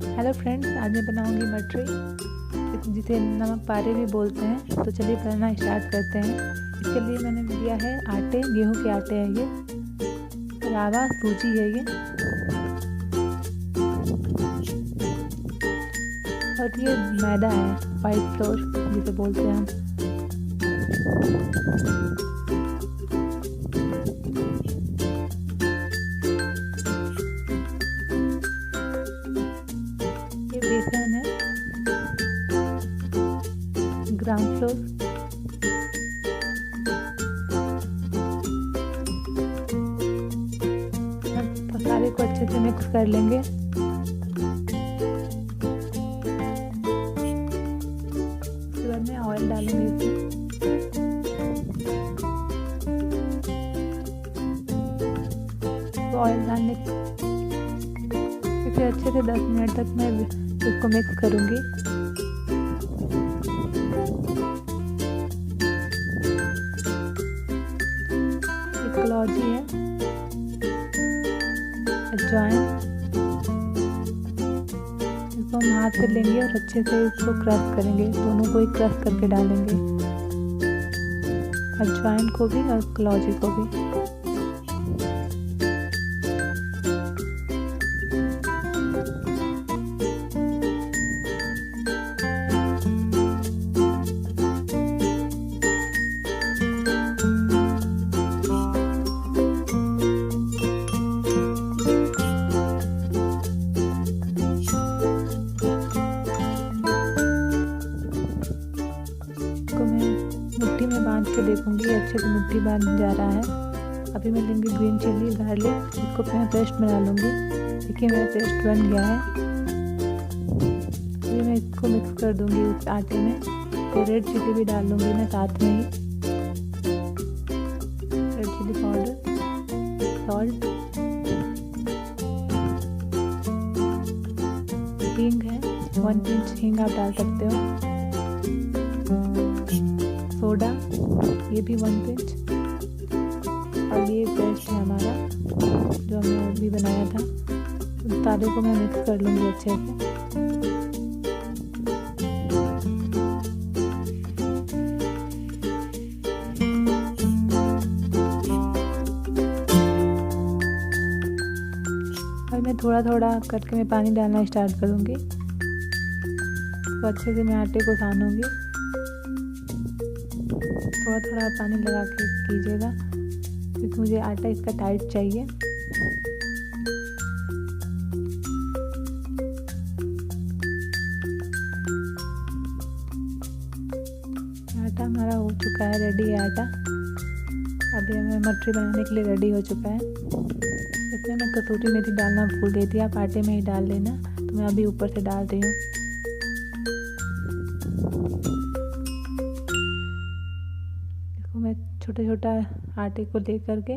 Hello friends, आज मैं बनाऊंगी मटरी, जिसे नमक पारे भी बोलते हैं। तो चलिए बनाना स्टार्ट करते हैं। इसके लिए मैंने लिया है आटे, गेहूं के आटे है ये, रावा सूजी है ये, और ये मैदा है, वाइट फ्लोर जिसे बोलते हैं हम। ये बेसन है, ग्राउंड फ्लोर, सारे को अच्छे से मिक्स कर लेंगे। उसके बाद में ऑयल डालेंगे इसमें। तो ऑयल डालने इसे अच्छे से 10 मिनट तक मैं इसको मिक्स करूंगी। कलौजी है, अजवाइन, इसको हम हाथ से लेंगे और अच्छे से इसको क्रश करेंगे, दोनों को ही क्रश करके डालेंगे, अजवाइन को भी और कलौजी को भी। मुट्ठी में बांध के देखूंगी, अच्छे से मुट्ठी बांध जा रहा है। अभी मैं लूँगी ग्रीन चिल्ली, गार्लिक, इसको मैं पेस्ट बना लूँगी। देखिए मेरा पेस्ट बन गया है। अभी मैं इसको मिक्स कर दूँगी उस आटे में। तो रेड चिल्ली भी डाल लूँगी मैं साथ में ही, रेड चिल्ली पाउडर, सॉल्ट, हींग है, 1 पिंच हींग आप डाल सकते हो, सोडा ये भी 1 पिंच, और ये पेस्ट है हमारा जो हमने अभी बनाया था। तो सारे को मैं मिक्स कर लूँगी अच्छे से। और मैं थोड़ा थोड़ा करके मैं पानी डालना स्टार्ट करूँगी। तो अच्छे से मैं आटे को सानूँगी, थोड़ा थोड़ा पानी लगा के कीजिएगा क्योंकि मुझे आटा इसका टाइट चाहिए। आटा हमारा हो चुका है, रेडी है आटा। अभी हमें मटरी बनाने के लिए रेडी हो चुका है। इसमें मैं कसूरी मेथी डालना भूल गई थी, आप आटे में ही डाल लेना, तो मैं अभी ऊपर से डाल रही हूँ। मैं छोटा छोटा आटे को ले करके